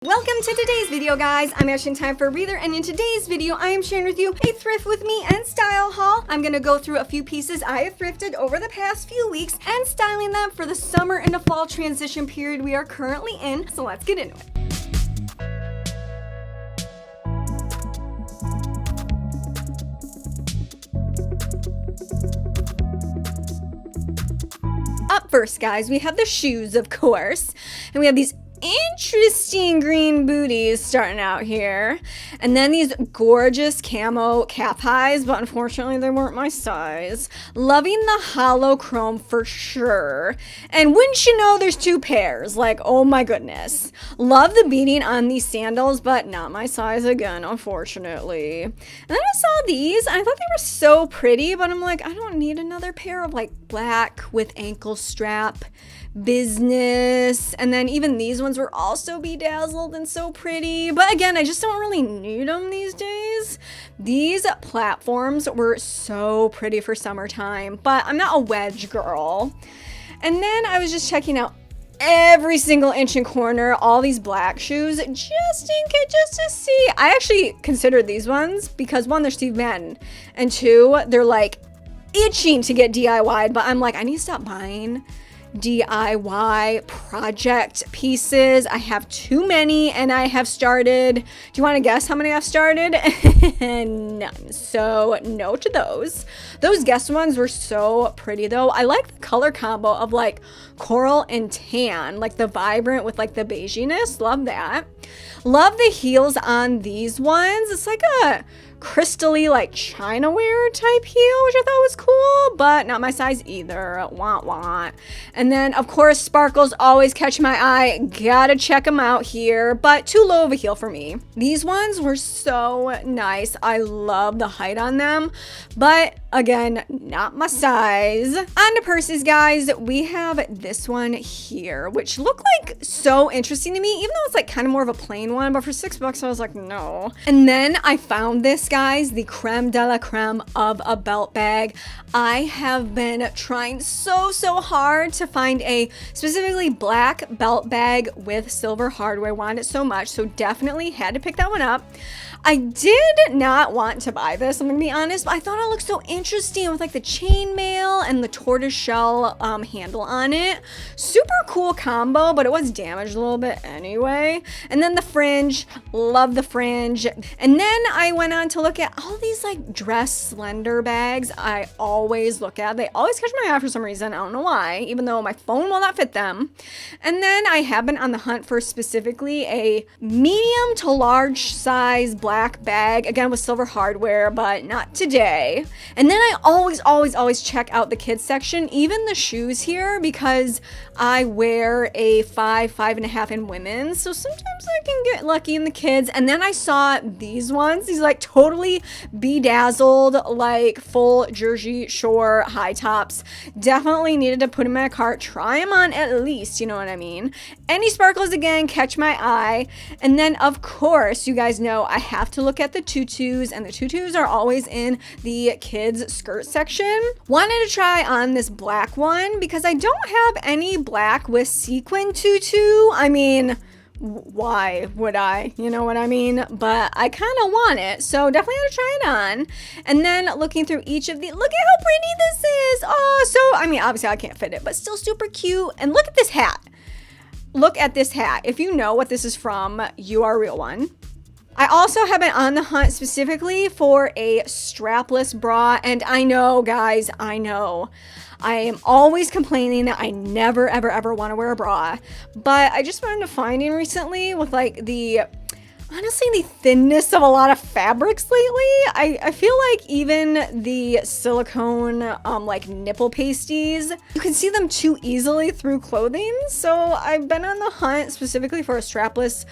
Welcome to today's video, guys. I'm Ashley, time for a breather, and in today's video I am sharing with you a thrift with me and style haul. I'm gonna go through a few pieces I have thrifted over the past few weeks and styling them for the summer and the fall transition period we are currently in. So let's get into it. Up first, guys, we have the shoes, of course, and we have these interesting green booties starting out here, and then these gorgeous camo calf highs, but unfortunately they weren't my size. Loving the hollow chrome for sure, and wouldn't you know, there's two pairs. Like, oh my goodness. Love the beading on these sandals, but not my size again, unfortunately. And then I saw these, I thought they were so pretty, but I'm like, I don't need another pair of like black with ankle strap business. And then even these ones were also bedazzled and so pretty, but again, I just don't really need them these days. These platforms were so pretty for summertime, but I'm not a wedge girl. And then I was just checking out every single inch and corner, all these black shoes, just in case, just to see. I actually considered these ones because one, they're Steve Madden, and two, they're like itching to get DIY'd, but I'm like, I need to stop buying DIY project pieces. I have too many, and I have started, do you want to guess how many I've started? None. So no to those. Those guest ones were so pretty though. I like the color combo of like coral and tan, like the vibrant with like the beiginess. Love that. Love the heels on these ones. It's like a crystally like China wear type heel, which I thought was cool, but not my size either. Want want. And then of course sparkles always catch my eye. Gotta check them out here, but too low of a heel for me. These ones were so nice. I love the height on them, but again, not my size. On to purses, guys. We have this one here, which looked like so interesting to me, even though it's like kind of more of a plain one, but for $6 I was like, no. And then I found this, guys, the creme de la creme of a belt bag. I have been trying so hard to find a specifically black belt bag with silver hardware. Wanted it so much, so definitely had to pick that one up. I did not want to buy this, I'm gonna be honest, but I thought it looked so interesting with like the chainmail and the tortoise shell handle on it. Super cool combo, but it was damaged a little bit anyway. And then the fringe, love the fringe. And then I went on to look at all these like dress slender bags I always look at. They always catch my eye for some reason, I don't know why, even though my phone will not fit them. And then I have been on the hunt for specifically a medium to large size black bag, again with silver hardware, but not today. And then I always check out the kids section, even the shoes here, because I wear a 5.5 in women's, so sometimes I can get lucky in the kids. And then I saw these ones, these like totally bedazzled, like full Jersey Shore high tops. Definitely needed to put in my cart, try them on at least, you know what I mean? Any sparkles again catch my eye. And then of course, you guys know I have to look at the tutus, and the tutus are always in the kids skirt section. Wanted to try on this black one because I don't have any black with sequin tutu. I mean, why would I? You know what I mean? But I kind of want it, so definitely had to try it on. And then looking through each of the, look at how pretty this is. Oh, so, I mean, obviously I can't fit it, but still super cute. And look at this hat. Look at this hat. If you know what this is from, you are a real one. I also have been on the hunt specifically for a strapless bra, and I know, guys, I know. I am always complaining that I never, ever want to wear a bra, but I just found a finding recently with like the, honestly, the thinness of a lot of fabrics lately. I feel like even the silicone like nipple pasties, you can see them too easily through clothing. So I've been on the hunt specifically for a strapless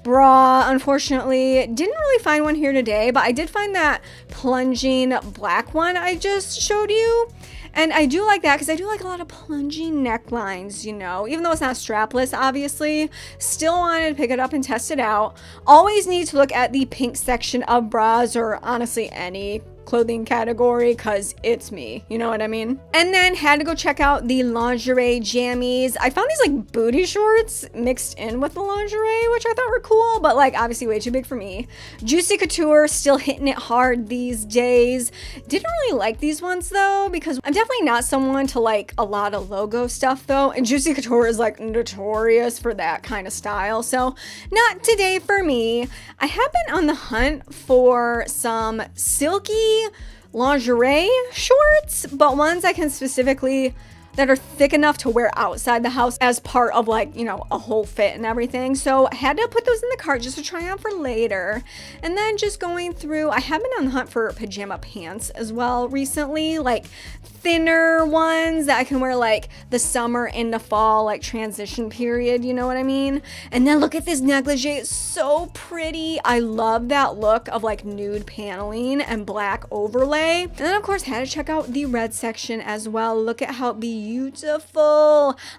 bra. Unfortunately, didn't really find one here today, but I did find that plunging black one I just showed you. And I do like that because I do like a lot of plunging necklines, you know, even though it's not strapless, obviously. Still wanted to pick it up and test it out. Always need to look at the pink section of bras, or honestly any clothing category because it's me, you know what I mean? And then had to go check out the lingerie jammies. I found these like booty shorts mixed in with the lingerie, which I thought were cool, but like obviously way too big for me. Juicy Couture still hitting it hard these days. Didn't really like these ones though, because I'm definitely not someone to like a lot of logo stuff though, and Juicy Couture is like notorious for that kind of style, so not today for me. I have been on the hunt for some silky lingerie shorts, but ones I can specifically that are thick enough to wear outside the house as part of like, you know, a whole fit and everything. So I had to put those in the cart just to try on for later. And then just going through, I have been on the hunt for pajama pants as well recently, like thinner ones that I can wear like the summer and the fall, like transition period, you know what I mean? And then look at this negligee, it's so pretty. I love that look of like nude paneling and black overlay. And then of course had to check out the red section as well. Look at how beautiful.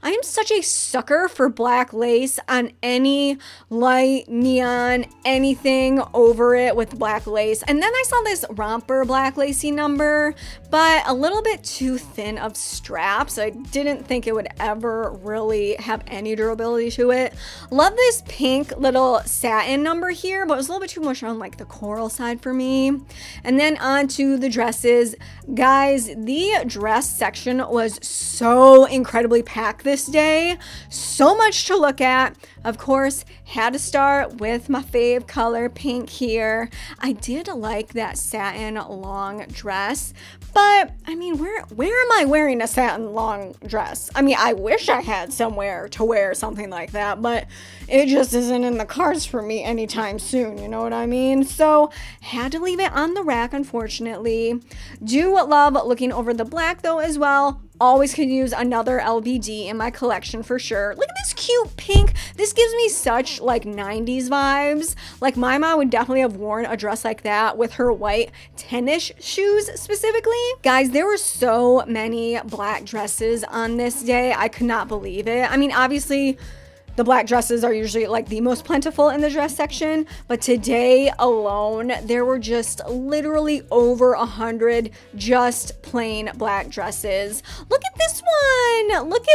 I am such a sucker for black lace on any light neon, anything over it with black lace. And then I saw this romper black lacy number, but a little bit too thin of straps. I didn't think it would ever really have any durability to it. Love this pink little satin number here, but it was a little bit too much on like the coral side for me. And then on to the dresses. Guys, the dress section was so incredibly packed this day. So much to look at. Of course, had to start with my fave color, pink here. I did like that satin long dress, but I mean, where am I wearing a satin long dress? I mean, I wish I had somewhere to wear something like that, but it just isn't in the cards for me anytime soon, you know what I mean? So had to leave it on the rack, unfortunately. Do love looking over the black though as well. Always could use another LBD in my collection for sure. Look at this cute pink. This gives me such like 90s vibes. Like my mom would definitely have worn a dress like that with her white tennis shoes specifically. Guys, there were so many black dresses on this day. I could not believe it. I mean, obviously, the black dresses are usually like the most plentiful in the dress section, but today alone, there were just literally over 100 just plain black dresses. Look at this one.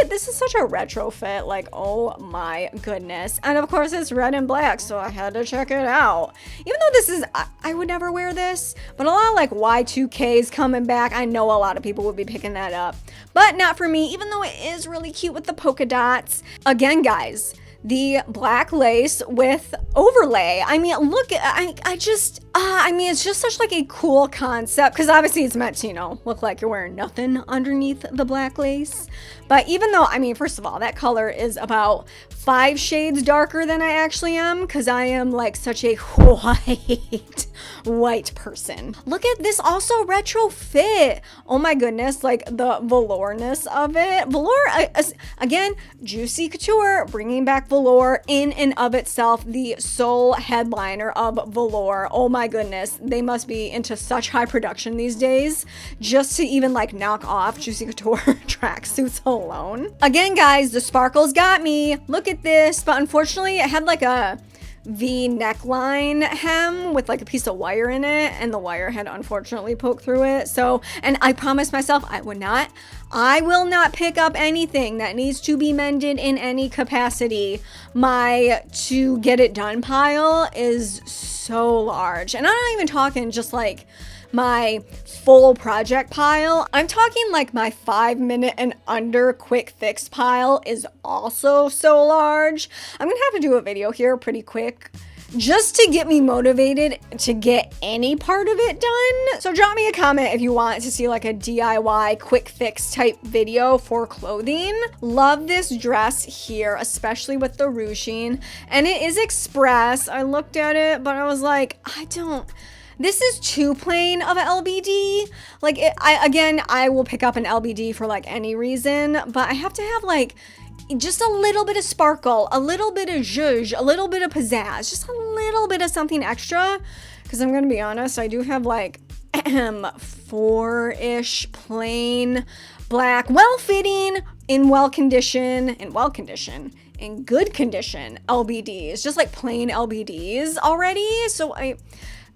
This is such a retro fit. Like, oh my goodness. And of course it's red and black, so I had to check it out. Even though this is, I would never wear this, but a lot of like Y2Ks coming back. I know a lot of people would be picking that up, but not for me, even though it is really cute with the polka dots. Again, guys, the black lace with overlay. I mean, look, I mean, it's just such like a cool concept because obviously it's meant to, you know, look like you're wearing nothing underneath the black lace. But even though, I mean, first of all, that color is about 5 shades darker than I actually am because I am like such a white person. Look at this also retro fit. Oh my goodness, like the velour-ness of it. Velour, again, Juicy Couture, bringing back velour in and of itself, the sole headliner of velour. Oh my goodness, they must be into such high production these days just to even like knock off Juicy Couture tracksuits alone. Again, guys, the sparkles got me. Look at this, but unfortunately it had like a V neckline hem with like a piece of wire in it, and the wire had unfortunately poked through it. So, and I promised myself I will not pick up anything that needs to be mended in any capacity. My to get it done pile is so large, and I'm not even talking just like my full project pile. I'm talking like my 5-minute and under quick fix pile is also so large. I'm gonna have to do a video here pretty quick just to get me motivated to get any part of it done. So drop me a comment if you want to see like a DIY quick fix type video for clothing. Love this dress here, especially with the ruching, and it is express. I looked at it, but I was like, this is too plain of an LBD. Like, I will pick up an LBD for like any reason, but I have to have like just a little bit of sparkle, a little bit of zhuzh, a little bit of pizzazz, just a little bit of something extra. Because I'm gonna be honest, I do have like 4-ish plain black, well-fitting, in good condition LBDs, just like plain LBDs already. So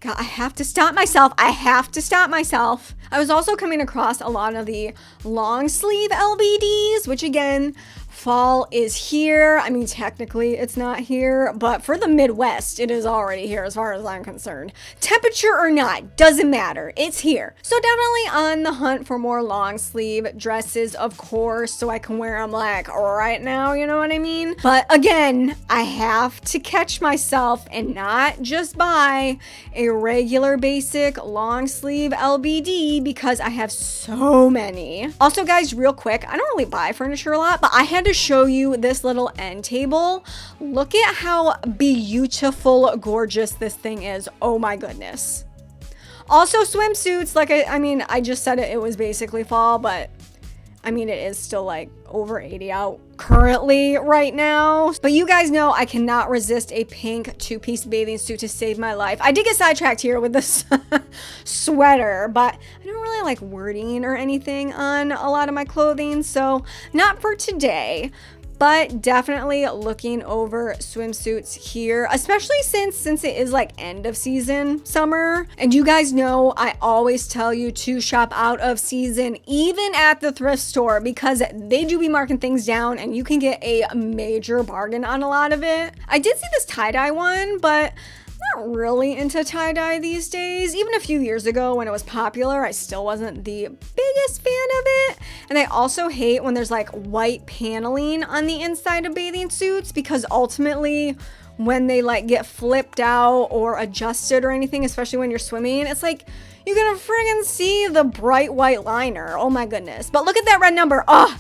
God, I have to stop myself. I have to stop myself. I was also coming across a lot of the long sleeve LBDs, which again, fall is here. I mean, technically it's not here, but for the Midwest, it is already here as far as I'm concerned. Temperature or not, doesn't matter. It's here. So definitely on the hunt for more long sleeve dresses, of course, so I can wear them like right now, you know what I mean? But again, I have to catch myself and not just buy a regular basic long sleeve LBD because I have so many. Also guys, real quick, I don't really buy furniture a lot, but I had to show you this little end table. Look at how beautiful, gorgeous this thing is. Oh my goodness. Also swimsuits, like I mean, I just said it was basically fall, but I mean, it is still like over 80 out currently right now. But you guys know I cannot resist a pink two-piece bathing suit to save my life. I did get sidetracked here with this sweater, but I don't really like wording or anything on a lot of my clothing, so not for today. But definitely looking over swimsuits here, especially since it is like end of season summer. And you guys know I always tell you to shop out of season even at the thrift store because they do be marking things down and you can get a major bargain on a lot of it. I did see this tie-dye one, but not really into tie-dye these days. Even a few years ago when it was popular, I still wasn't the biggest fan of it. And I also hate when there's like white paneling on the inside of bathing suits because ultimately when they like get flipped out or adjusted or anything, especially when you're swimming, it's like you're gonna friggin' see the bright white liner. Oh my goodness. But look at that red number. Oh,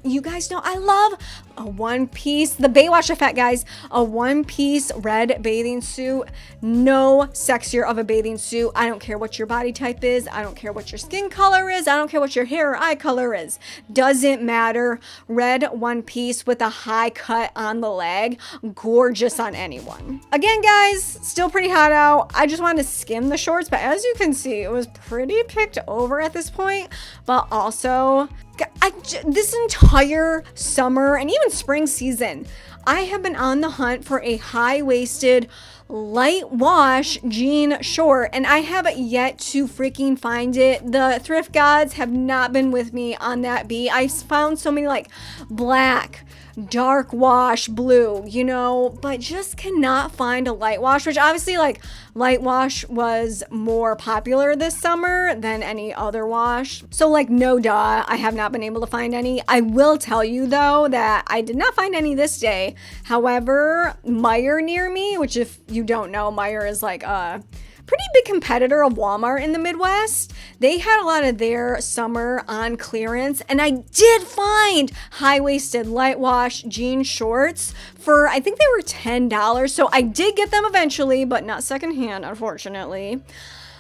you guys know I love a one piece, the Baywatch effect, guys, a one piece red bathing suit. No sexier of a bathing suit. I don't care what your body type is. I don't care what your skin color is. I don't care what your hair or eye color is. Doesn't matter. Red one piece with a high cut on the leg. Gorgeous on anyone. Again, guys, still pretty hot out. I just wanted to skim the shorts, but as you can see, it was pretty picked over at this point. But also, this entire summer and even spring season, I have been on the hunt for a high-waisted, light wash jean short, and I have yet to freaking find it. The thrift gods have not been with me on that beat. I found so many like black, dark wash, blue, you know, but just cannot find a light wash, which obviously like light wash was more popular this summer than any other wash. So like no duh, I have not been able to find any. I will tell you though that I did not find any this day. However, Meijer near me, which if you don't know, Meijer is like pretty big competitor of Walmart in the Midwest. They had a lot of their summer on clearance, and I did find high-waisted light wash jean shorts for, I think they were $10. So I did get them eventually, but not secondhand, unfortunately.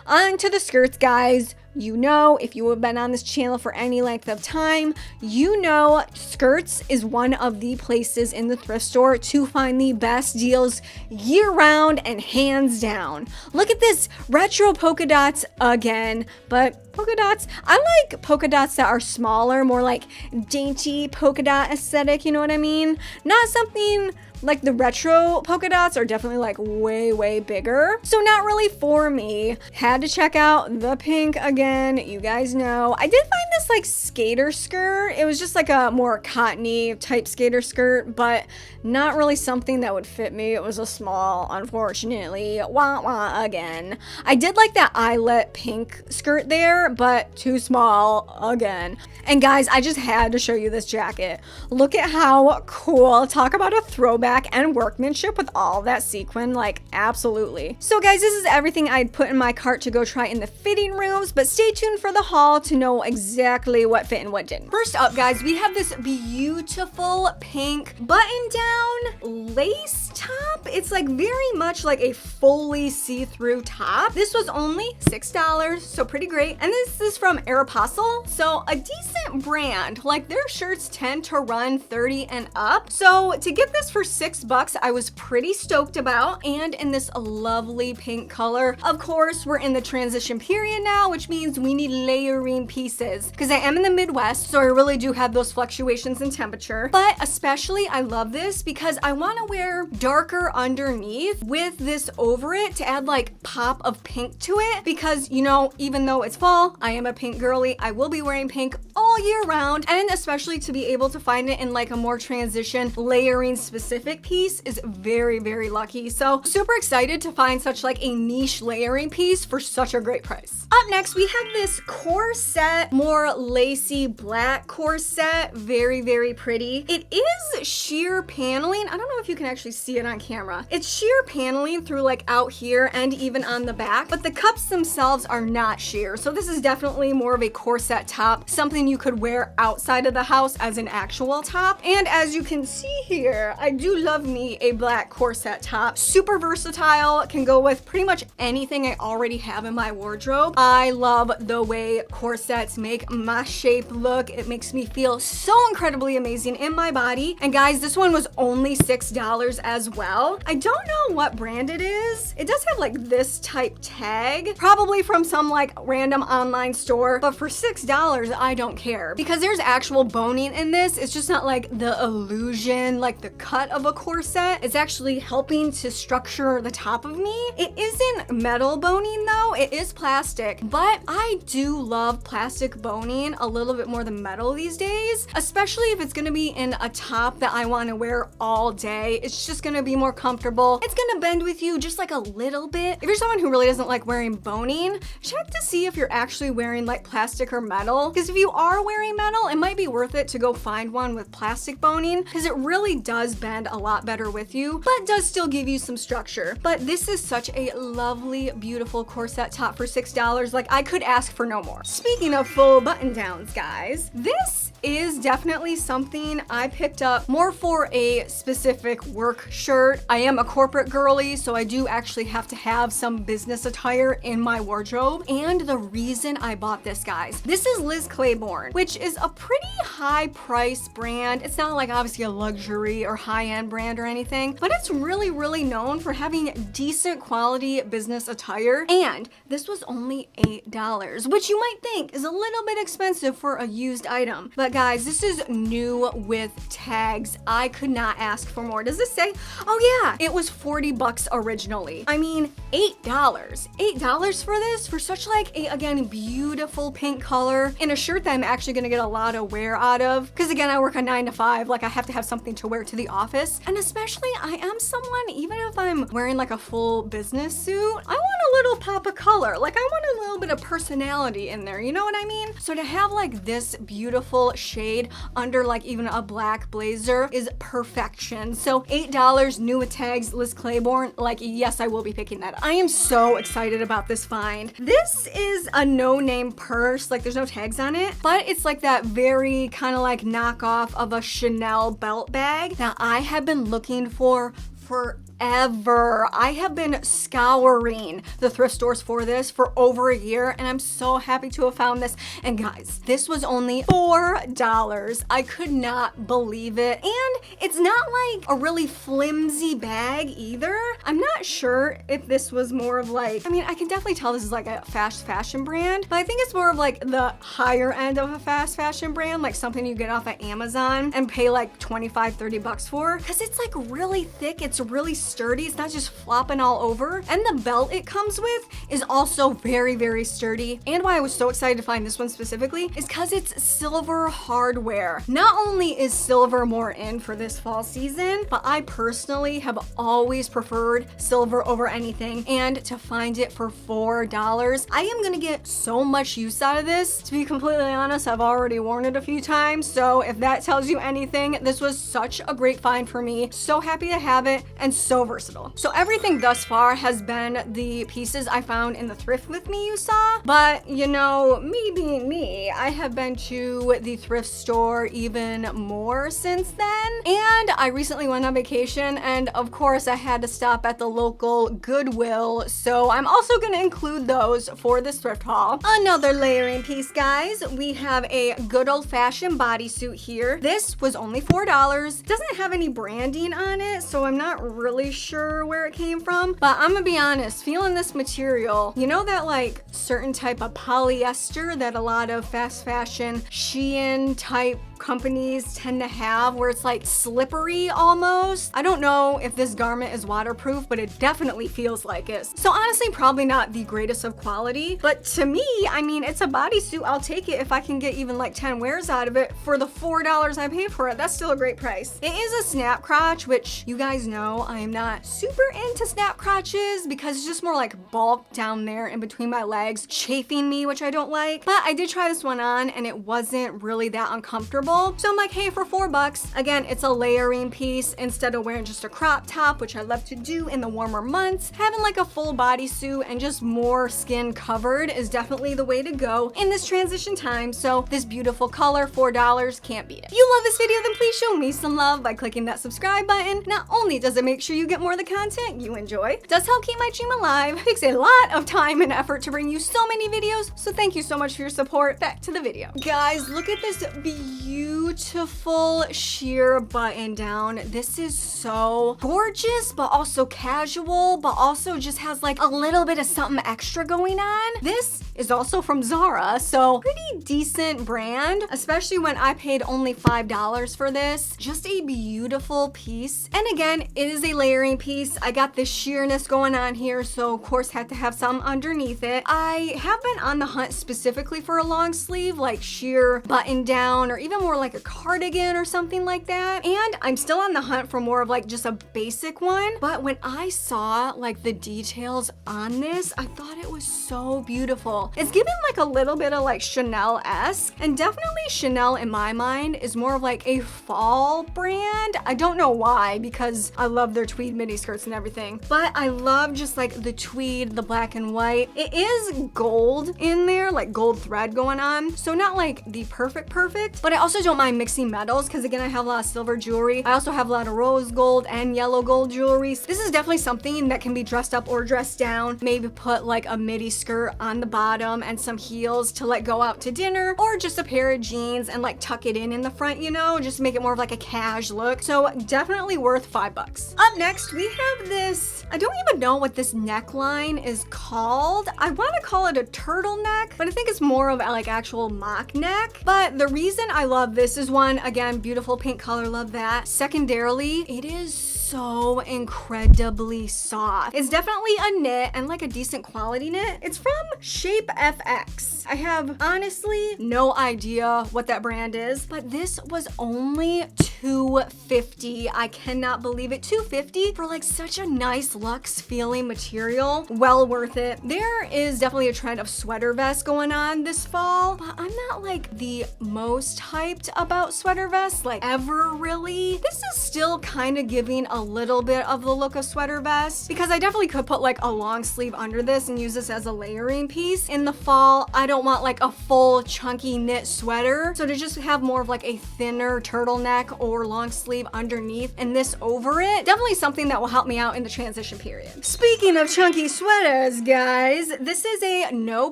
On to the skirts, guys. You know, if you have been on this channel for any length of time, you know skirts is one of the places in the thrift store to find the best deals year round and hands down. Look at this retro polka dots again, but polka dots, I like polka dots that are smaller, more like dainty polka dot aesthetic, you know what I mean? Not something like the retro polka dots are definitely like way bigger. So not really for me. Had to check out the pink again. You guys know. I did find this like skater skirt. It was just like a more cottony type skater skirt, but not really something that would fit me. It was a small, unfortunately. Wah wah again. I did like that eyelet pink skirt there, but too small again. And guys, I just had to show you this jacket. Look at how cool. Talk about a throwback and workmanship with all that sequin, like absolutely. So guys, this is everything I'd put in my cart to go try in the fitting rooms, but stay tuned for the haul to know exactly what fit and what didn't. First up, guys, we have this beautiful pink button down lace top. It's like very much like a fully see-through top. This was only $6, so pretty great. And this is from Aeropostale, so a decent brand. Like, their shirts tend to run 30 and up. So to get this for $6, I was pretty stoked about, and in this lovely pink color. Of course, we're in the transition period now, which means we need layering pieces because I am in the Midwest, so I really do have those fluctuations in temperature. But especially I love this because I want to wear darker underneath with this over it to add like pop of pink to it, because you know, even though it's fall, I am a pink girly. I will be wearing pink all year round, and especially to be able to find it in like a more transition layering specific piece is very, very lucky. So super excited to find such like a niche layering piece for such a great price. Up next, we have this corset, more lacy black corset. Very, very pretty. It is sheer paneling. I don't know if you can actually see it on camera. It's sheer paneling through like out here and even on the back, but the cups themselves are not sheer. So this is definitely more of a corset top, something you could wear outside of the house as an actual top. And as you can see here, I do love me a black corset top. Super versatile, can go with pretty much anything I already have in my wardrobe. I love the way corsets make my shape look. It makes me feel so incredibly amazing in my body. And guys, this one was only $6 as well. I don't know what brand it is. It does have like this type tag, probably from some like random online store, but for $6, I don't care because there's actual boning in this. It's just not like the illusion, like the cut of a corset. It's actually helping to structure the top of me. It isn't metal boning though, it is plastic, but I do love plastic boning a little bit more than metal these days, especially if it's gonna be in a top that I wanna wear all day. It's just gonna be more comfortable. It's gonna bend with you just like a little bit. If you're someone who really doesn't like wearing boning, check to see if you're actually wearing like plastic or metal, because if you are wearing metal, it might be worth it to go find one with plastic boning because it really does bend a lot better with you, but does still give you some structure. But this is such a lovely, beautiful corset top for $6. Like, I could ask for no more. Speaking of full button downs, guys, this is definitely something I picked up more for a specific work shirt. I am a corporate girly, so I do actually have to have some business attire in my wardrobe. And the reason I bought this, guys, this is Liz Claiborne, which is a pretty high price brand. It's not like obviously a luxury or high-end brand or anything, but it's really, really known for having decent quality business attire. And this was only $8, which you might think is a little bit expensive for a used item. But guys, this is new with tags. I could not ask for more. Does this say? Oh yeah, it was $40 originally. I mean, $8. $8 for this, for such like a, again, beautiful pink color in a shirt that I'm actually gonna get a lot of wear out of. Because again, I work a 9 to 5, like I have to have something to wear to the office. And especially I am someone, even if I'm wearing like a full business suit, I want a little pop of color. Like I want a little bit of personality in there, you know what I mean? So to have like this beautiful shade under like even a black blazer is perfection. So $8, new with tags, Liz Claiborne, like yes, I will be picking that up. I am so excited about this find. This is a no-name purse, like there's no tags on it, but it's like that very kind of like knockoff of a Chanel belt bag that I have been looking for forever. I have been scouring the thrift stores for this for over a year, and I'm so happy to have found this. And guys, this was only $4. I could not believe it. And it's not like a really flimsy bag either. I'm not sure if this was more of like, I mean, I can definitely tell this is like a fast fashion brand, but I think it's more of like the higher end of a fast fashion brand, like something you get off of Amazon and pay like $25-30 for, because it's like really thick. It's really sturdy. It's not just flopping all over. And the belt it comes with is also very, very sturdy. And why I was so excited to find this one specifically is because it's silver hardware. Not only is silver more in for this fall season, but I personally have always preferred silver over anything. And to find it for $4, I am gonna get so much use out of this. To be completely honest, I've already worn it a few times. So if that tells you anything, this was such a great find for me. So happy to have it and so versatile. So everything thus far has been the pieces I found in the thrift with me you saw, but you know, me being me, I have been to the thrift store even more since then, and I recently went on vacation, and of course I had to stop shop at the local Goodwill, so I'm also gonna include those for this thrift haul. Another layering piece, guys. We have a good old-fashioned bodysuit here. This was only $4. Doesn't have any branding on it, so I'm not really sure where it came from, but I'm gonna be honest, feeling this material, you know that like certain type of polyester that a lot of fast fashion Shein type companies tend to have, where it's like slippery almost. I don't know if this garment is waterproof, but it definitely feels like it. So honestly, probably not the greatest of quality, but to me, I mean, it's a bodysuit. I'll take it if I can get even like 10 wears out of it for the $4 I paid for it. That's still a great price. It is a snap crotch, which you guys know I am not super into snap crotches because it's just more like bulk down there in between my legs, chafing me, which I don't like. But I did try this one on and it wasn't really that uncomfortable. So I'm like, hey, for $4, again, it's a layering piece. Instead of wearing just a crop top, which I love to do in the warmer months, having like a full bodysuit and just more skin covered is definitely the way to go in this transition time. So this beautiful color, $4, can't beat it. If you love this video, then please show me some love by clicking that subscribe button. Not only does it make sure you get more of the content you enjoy, it does help keep my dream alive. It takes a lot of time and effort to bring you so many videos, so thank you so much for your support. Back to the video. Guys, look at this beautiful sheer button down. This is so gorgeous, but also casual, but also just has like a little bit of something extra going on. This is also from Zara, so pretty decent brand, especially when I paid only $5 for this. Just a beautiful piece. And again, it is a layering piece. I got this sheerness going on here, so of course had to have some underneath it. I have been on the hunt specifically for a long sleeve, like sheer button down, or even more like a cardigan or something like that. And I'm still on the hunt for more of like just a basic one. But when I saw like the details on this, I thought it was so beautiful. It's giving like a little bit of like Chanel-esque, and definitely Chanel in my mind is more of like a fall brand. I don't know why, because I love their tweed midi skirts and everything, but I love just like the tweed, the black and white. It is gold in there, like gold thread going on. So not like the perfect, but I also don't mind mixing metals because again, I have a lot of silver jewelry. I also have a lot of rose gold and yellow gold jewelry. So this is definitely something that can be dressed up or dressed down. Maybe put like a midi skirt on the bottom and some heels to like go out to dinner, or just a pair of jeans and like tuck it in the front, you know, just make it more of like a cash look. So definitely worth $5. Up next, we have this, I don't even know what this neckline is called. I want to call it a turtleneck, but I think it's more of a, like actual mock neck. But the reason I love this is, one, again, beautiful pink color, love that. Secondarily, it is so incredibly soft. It's definitely a knit and like a decent quality knit. It's from Shape FX. I have honestly no idea what that brand is, but this was only $2.50. I cannot believe it. $2.50 for like such a nice luxe feeling material. Well worth it. There is definitely a trend of sweater vests going on this fall, but I'm not like the most hyped about sweater vests like ever really. This is still kind of giving a little bit of the look of sweater vest, because I definitely could put like a long sleeve under this and use this as a layering piece. In the fall, I don't want like a full chunky knit sweater, so to just have more of like a thinner turtleneck or long sleeve underneath and this over it, definitely something that will help me out in the transition period. Speaking of chunky sweaters, guys, this is a No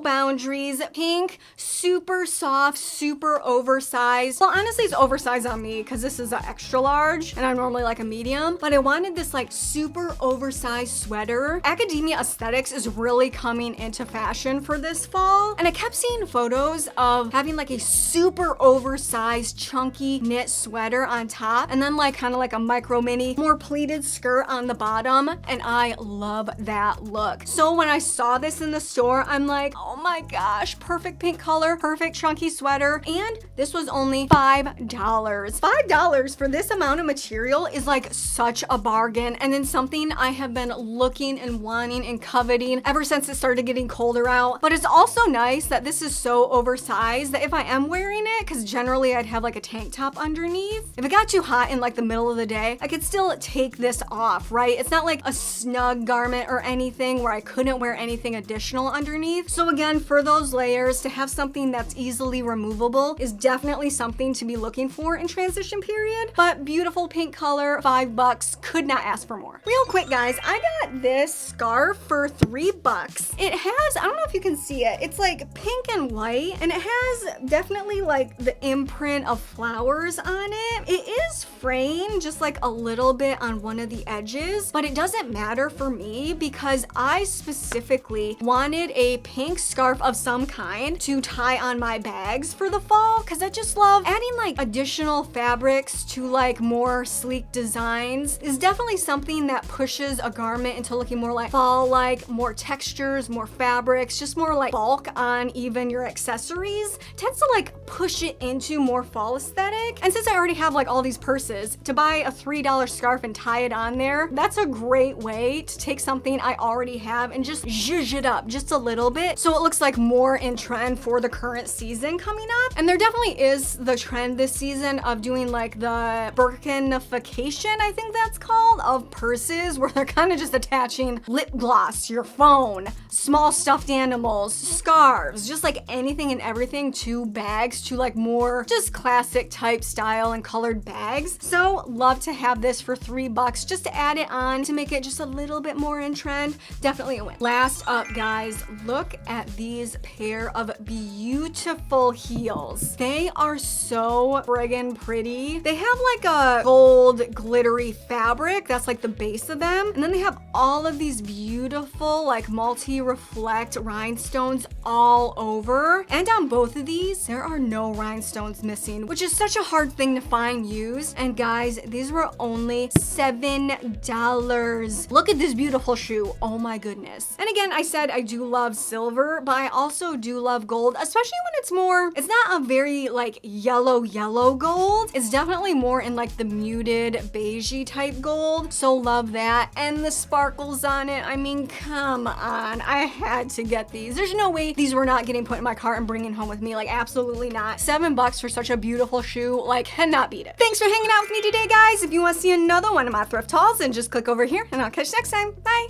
Boundaries pink, super soft, super oversized. Well, honestly, it's oversized on me because this is an extra large and I'm normally like a medium, but I wanted this like super oversized sweater. Academia aesthetics is really coming into fashion for this fall, and I kept seeing photos of having like a super oversized chunky knit sweater on top and then like kind of like a micro mini more pleated skirt on the bottom, and I love that look. So when I saw this in the store, I'm like, oh my gosh, perfect pink color, perfect chunky sweater, and this was only $5. $5 for this amount of material is like such a bargain, and then something I have been looking and wanting and coveting ever since it started getting colder out. But it's also nice that this is so oversized that if I am wearing it, because generally I'd have like a tank top underneath, if it got got too hot in like the middle of the day, I could still take this off, right? It's not like a snug garment or anything where I couldn't wear anything additional underneath. So again, for those layers, to have something that's easily removable is definitely something to be looking for in transition period. But beautiful pink color, $5, could not ask for more. Real quick guys, I got this scarf for $3. It has, I don't know if you can see it, it's like pink and white, and it has definitely like the imprint of flowers on it. It is framed just like a little bit on one of the edges, but it doesn't matter for me because I specifically wanted a pink scarf of some kind to tie on my bags for the fall, because I just love adding like additional fabrics to like more sleek designs is definitely something that pushes a garment into looking more like fall, like more textures, more fabrics, just more like bulk on even your accessories. Tends to like push it into more fall aesthetic. And since I already have like all these purses, to buy a $3 scarf and tie it on there, that's a great way to take something I already have and just zhuzh it up just a little bit so it looks like more in trend for the current season coming up. And there definitely is the trend this season of doing like the Birkinification, I think that's called, of purses where they're kind of just attaching lip gloss, your phone, small stuffed animals, scarves, just like anything and everything to bags, to like more just classic type style and colored bags. So love to have this for $3 just to add it on to make it just a little bit more in trend. Definitely a win. Last up guys, look at these pair of beautiful heels. They are so friggin' pretty. They have like a gold glittery fabric that's like the base of them, and then they have all of these beautiful like multi-reflect rhinestones all over. And on both of these there are no rhinestones missing, which is such a hard thing to find used. And guys, these were only $7. Look at this beautiful shoe. Oh my goodness. And again, I said I do love silver, but I also do love gold, especially when it's more, it's not a very like yellow gold. It's definitely more in like the muted beigey type gold. So love that. And the sparkles on it, I mean, come on, I had to get these. There's no way these were not getting put in my cart and bringing home with me. Like absolutely not. $7 for such a beautiful shoe, like cannot beat it. Thanks for hanging out with me today guys. If you want to see another one of my thrift hauls, then just click over here and I'll catch you next time. Bye.